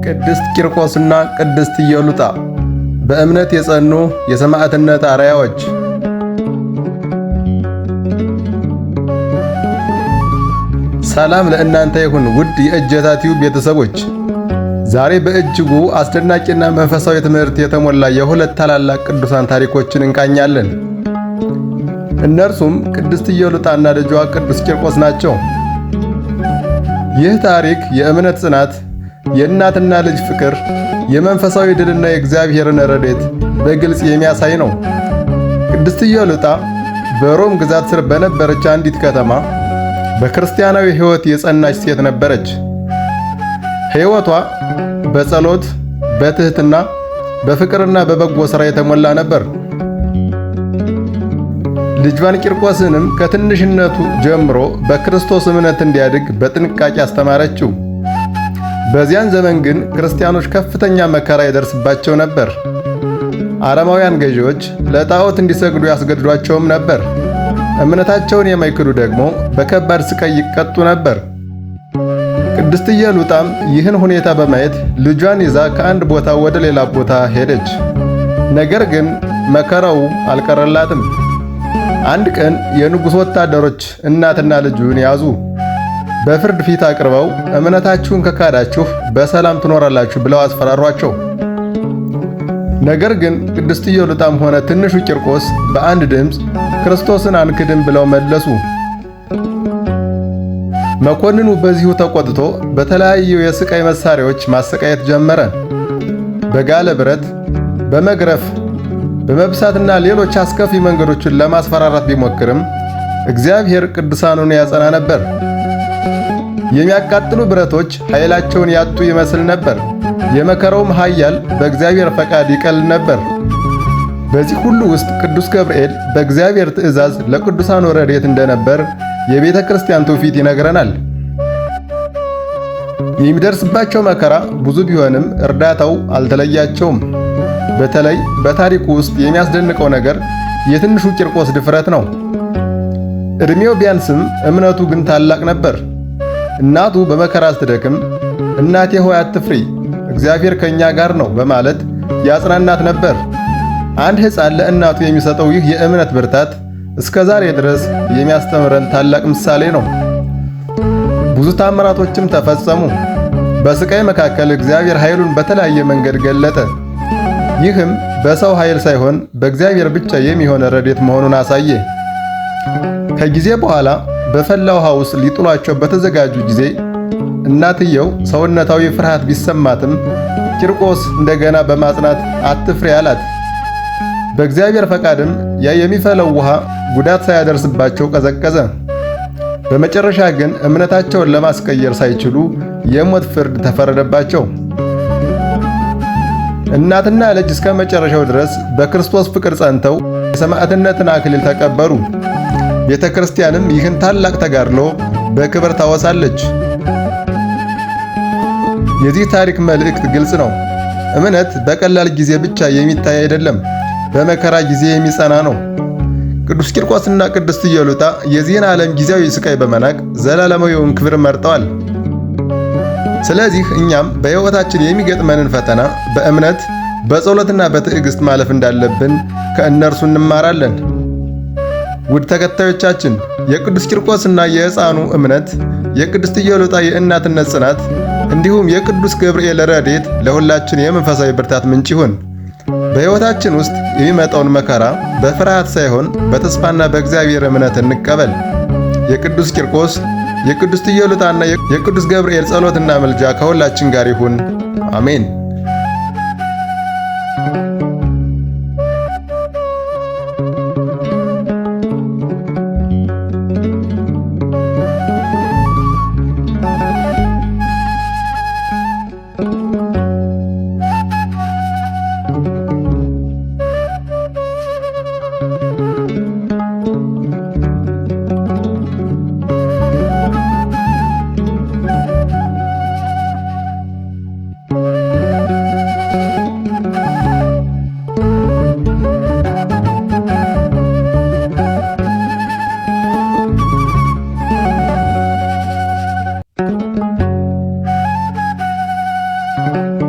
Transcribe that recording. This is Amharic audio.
ቅድስት ቂርቆስና ቅድስት ኢየሉጣ በእምነት የጸኑ የሰማዕትነት አርአያዎች። ሰላም ለእናንተ ይሁን ውድ የእጀታ ቲዩብ ቤተሰቦች። ዛሬ በእጅጉ አስደናቂና መንፈሳዊ ትምህርት የተሞላ የሁለት ታላላቅ ቅዱሳን ታሪኮችን እንቃኛለን። እነርሱም ቅድስት ኢየሉጣና ልጇ ቅዱስ ቂርቆስ ናቸው። ይህ ታሪክ የእምነት ጽናት፣ የእናትና ልጅ ፍቅር፣ የመንፈሳዊ ድልና የእግዚአብሔርን ረድኤት በግልጽ የሚያሳይ ነው። ቅድስት ኢየሉጣ በሮም ግዛት ስር በነበረች አንዲት ከተማ በክርስቲያናዊ ሕይወት የጸናች ሴት ነበረች። ሕይወቷ በጸሎት፣ በትህትና፣ በፍቅርና በበጎ ሥራ የተሞላ ነበር። ልጇን ቂርቆስንም ከትንሽነቱ ጀምሮ በክርስቶስ እምነት እንዲያድግ በጥንቃቄ አስተማረችው። በዚያን ዘመን ግን ክርስቲያኖች ከፍተኛ መከራ ይደርስባቸው ነበር። አረማውያን ገዢዎች ለጣዖት እንዲሰግዱ ያስገድዷቸውም ነበር። እምነታቸውን የማይክዱ ደግሞ በከባድ ስቃይ ይቀጡ ነበር። ቅድስት ኢየሉጣም ይህን ሁኔታ በማየት ልጇን ይዛ ከአንድ ቦታ ወደ ሌላ ቦታ ሄደች። ነገር ግን መከራው አልቀረላትም። አንድ ቀን የንጉሥ ወታደሮች እናትና ልጁን ያዙ። በፍርድ ፊት አቅርበው እምነታችሁን ከካዳችሁ በሰላም ትኖራላችሁ ብለው አስፈራሯቸው። ነገር ግን ቅድስት ኢየሉጣም ሆነ ትንሹ ቂርቆስ በአንድ ድምፅ ክርስቶስን አንክድም ብለው መለሱ። መኮንኑ በዚሁ ተቆጥቶ በተለያዩ የስቃይ መሳሪያዎች ማሰቃየት ጀመረ። በጋለ ብረት፣ በመግረፍ፣ በመብሳትና ሌሎች አስከፊ መንገዶችን ለማስፈራራት ቢሞክርም እግዚአብሔር ቅዱሳኑን ያጸና ነበር። የሚያቃጥሉ ብረቶች ኃይላቸውን ያጡ ይመስል ነበር። የመከራውም ኃያል በእግዚአብሔር ፈቃድ ይቀል ነበር። በዚህ ሁሉ ውስጥ ቅዱስ ገብርኤል በእግዚአብሔር ትእዛዝ ለቅዱሳኑ ረድኤት እንደነበር የቤተ ክርስቲያን ትውፊት ይነግረናል። የሚደርስባቸው መከራ ብዙ ቢሆንም እርዳታው አልተለያቸውም። በተለይ በታሪኩ ውስጥ የሚያስደንቀው ነገር የትንሹ ቂርቆስ ድፍረት ነው። ዕድሜው ቢያንስም እምነቱ ግን ታላቅ ነበር። እናቱ በመከራ ስትደክም እናቴ ሆይ አትፍሪ፣ እግዚአብሔር ከእኛ ጋር ነው በማለት ያጽናናት ነበር። አንድ ሕፃን ለእናቱ የሚሰጠው ይህ የእምነት ብርታት እስከ ዛሬ ድረስ የሚያስተምረን ታላቅ ምሳሌ ነው። ብዙ ታምራቶችም ተፈጸሙ። በስቃይ መካከል እግዚአብሔር ኃይሉን በተለያየ መንገድ ገለጠ። ይህም በሰው ኃይል ሳይሆን በእግዚአብሔር ብቻ የሚሆን ረድኤት መሆኑን አሳየ። ከጊዜ በኋላ በፈላ ውሃ ውስጥ ሊጥሏቸው በተዘጋጁ ጊዜ እናትየው ሰውነታዊ ፍርሃት ቢሰማትም ቂርቆስ እንደገና በማጽናት አትፍሪ አላት። በእግዚአብሔር ፈቃድም ያ የሚፈለው ውሃ ጉዳት ሳያደርስባቸው ቀዘቀዘ። በመጨረሻ ግን እምነታቸውን ለማስቀየር ሳይችሉ የሞት ፍርድ ተፈረደባቸው። እናትና ልጅ እስከ መጨረሻው ድረስ በክርስቶስ ፍቅር ጸንተው የሰማዕትነትን አክሊል ተቀበሉ። ቤተ ክርስቲያንም ይህን ታላቅ ተጋድሎ በክብር ታወሳለች። የዚህ ታሪክ መልእክት ግልጽ ነው። እምነት በቀላል ጊዜ ብቻ የሚታይ አይደለም፣ በመከራ ጊዜ የሚጸና ነው። ቅዱስ ቂርቆስና ቅድስት ኢየሉጣ የዚህን ዓለም ጊዜያዊ ስቃይ በመናቅ ዘላለማዊውን ክብር መርጠዋል። ስለዚህ እኛም በሕይወታችን የሚገጥመንን ፈተና በእምነት በጸሎትና በትዕግስት ማለፍ እንዳለብን ከእነርሱ እንማራለን። ውድ ተከታዮቻችን የቅዱስ ቂርቆስና የሕፃኑ እምነት፣ የቅድስት ኢየሉጣ የእናትነት ጽናት እንዲሁም የቅዱስ ገብርኤል ረድኤት ለሁላችን የመንፈሳዊ ብርታት ምንጭ ይሁን። በሕይወታችን ውስጥ የሚመጣውን መከራ በፍርሃት ሳይሆን በተስፋና በእግዚአብሔር እምነት እንቀበል። የቅዱስ ቂርቆስ፣ የቅድስት ኢየሉጣና የቅዱስ ገብርኤል ጸሎትና ምልጃ ከሁላችን ጋር ይሁን። አሜን። ነው።